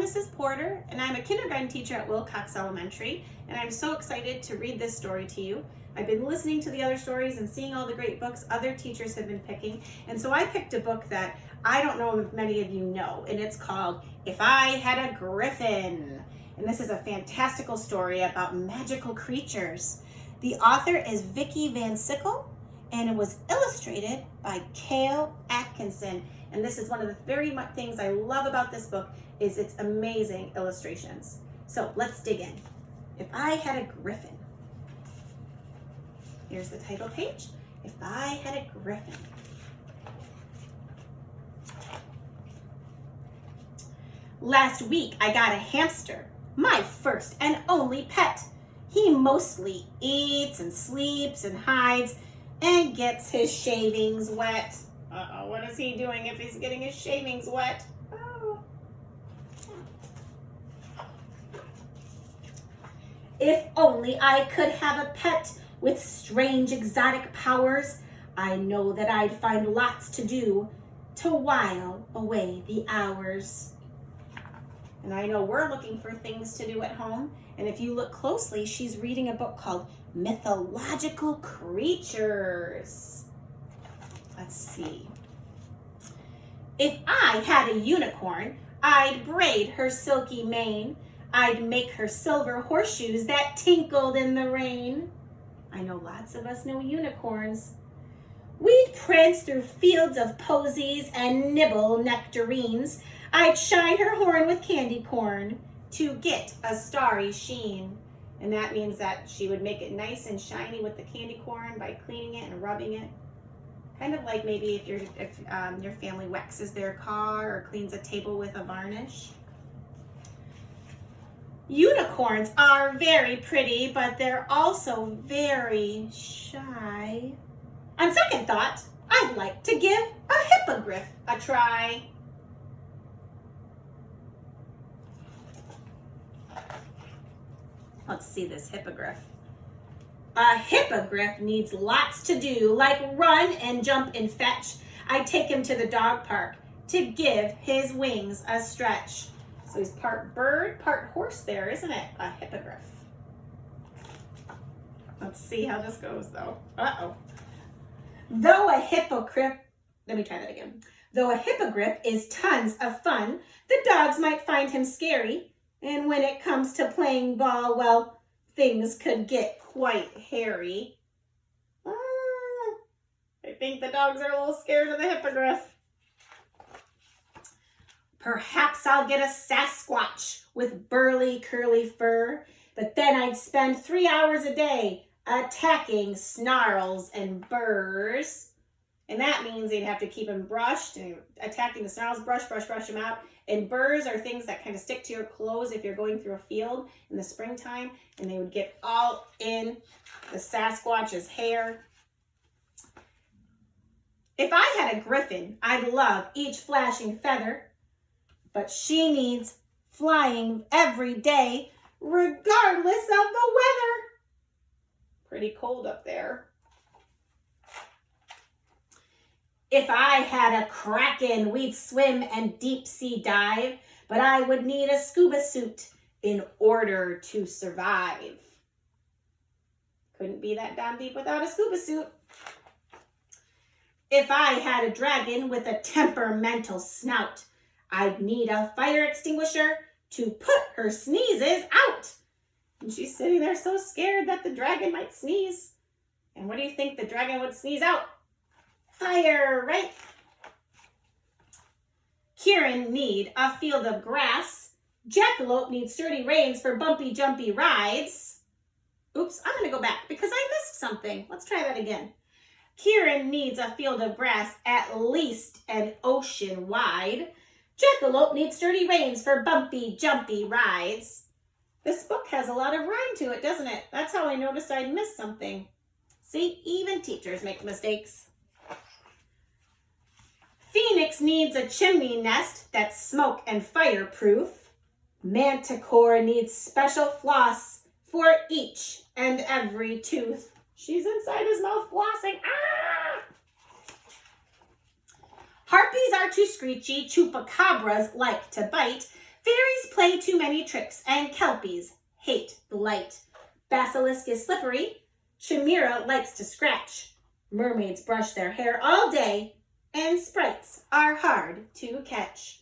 Mrs. Porter, and I'm a kindergarten teacher at Wilcox Elementary, and I'm so excited to read this story to you. I've been listening to the other stories and seeing all the great books other teachers have been picking, and so I picked a book that I don't know if many of you know, and it's called If I Had a Gryphon. And this is a fantastical story about magical creatures. The author is Vicki Van Sickle, and it was illustrated by Cale Atkinson. And this is one of the very much things I love about this book is its amazing illustrations. So let's dig in. If I Had a Gryphon. Here's the title page. If I Had a Gryphon. Last week I got a hamster, my first and only pet. He mostly eats and sleeps and hides and gets his shavings wet. Uh-oh, what is he doing if he's getting his shavings wet? Oh. If only I could have a pet with strange exotic powers, I know that I'd find lots to do to while away the hours. And I know we're looking for things to do at home. And if you look closely, she's reading a book called Mythological Creatures. Let's see. If I had a unicorn, I'd braid her silky mane. I'd make her silver horseshoes that tinkled in the rain. I know lots of us know unicorns. We'd prance through fields of posies and nibble nectarines. I'd shine her horn with candy corn to get a starry sheen. And that means that she would make it nice and shiny with the candy corn by cleaning it and rubbing it. Kind of like maybe if your family waxes their car or cleans a table with a varnish. Unicorns are very pretty, but they're also very shy. On second thought, I'd like to give a hippogriff a try. Let's see this hippogriff. A hippogriff needs lots to do, like run and jump and fetch. I take him to the dog park to give his wings a stretch. So he's part bird, part horse there, isn't it? A hippogriff. Let's see how this goes, though. Uh-oh. Though a hippogriff is tons of fun, the dogs might find him scary. And when it comes to playing ball, well, things could get quite hairy. I think the dogs are a little scared of the hippogriff. Perhaps I'll get a Sasquatch with burly, curly fur, but then I'd spend 3 hours a day attacking snarls and burrs. And that means they'd have to keep him brushed and attacking the snarls, brush him out. And burrs are things that kind of stick to your clothes if you're going through a field in the springtime, and they would get all in the Sasquatch's hair. If I had a griffin, I'd love each flashing feather, but she needs flying every day, regardless of the weather. Pretty cold up there. If I had a kraken, we'd swim and deep sea dive, but I would need a scuba suit in order to survive. Couldn't be that damn deep without a scuba suit. If I had a dragon with a temperamental snout, I'd need a fire extinguisher to put her sneezes out. And she's sitting there so scared that the dragon might sneeze. And what do you think the dragon would sneeze out? Fire, right? Kieran need a field of grass. Jackalope needs sturdy reins for bumpy, jumpy rides. Oops, I'm going to go back because I missed something. Let's try that again. Kieran needs a field of grass at least an ocean wide. Jackalope needs sturdy reins for bumpy, jumpy rides. This book has a lot of rhyme to it, doesn't it? That's how I noticed I'd missed something. See, even teachers make mistakes. Phoenix needs a chimney nest that's smoke and fireproof. Manticore needs special floss for each and every tooth. She's inside his mouth flossing. Ah! Harpies are too screechy. Chupacabras like to bite. Fairies play too many tricks, and kelpies hate the light. Basilisk is slippery. Chimera likes to scratch. Mermaids brush their hair all day, and sprites are hard to catch.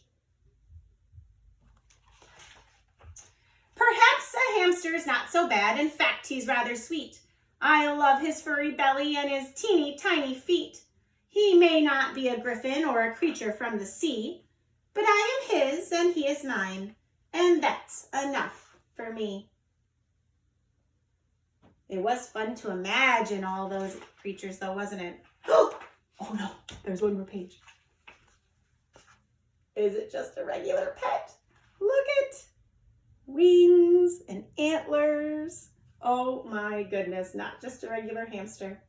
Perhaps a hamster is not so bad. In fact, he's rather sweet. I love his furry belly and his teeny tiny feet. He may not be a griffin or a creature from the sea, but I am his and he is mine, and that's enough for me. It was fun to imagine all those creatures though, wasn't it? Oh no, there's one more page. Is it just a regular pet? Look at wings and antlers. Oh my goodness, not just a regular hamster.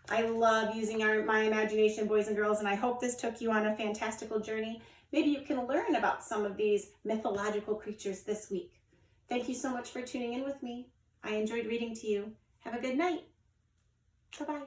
I love using my imagination, boys and girls, and I hope this took you on a fantastical journey. Maybe you can learn about some of these mythological creatures this week. Thank you so much for tuning in with me. I enjoyed reading to you. Have a good night. Bye-bye.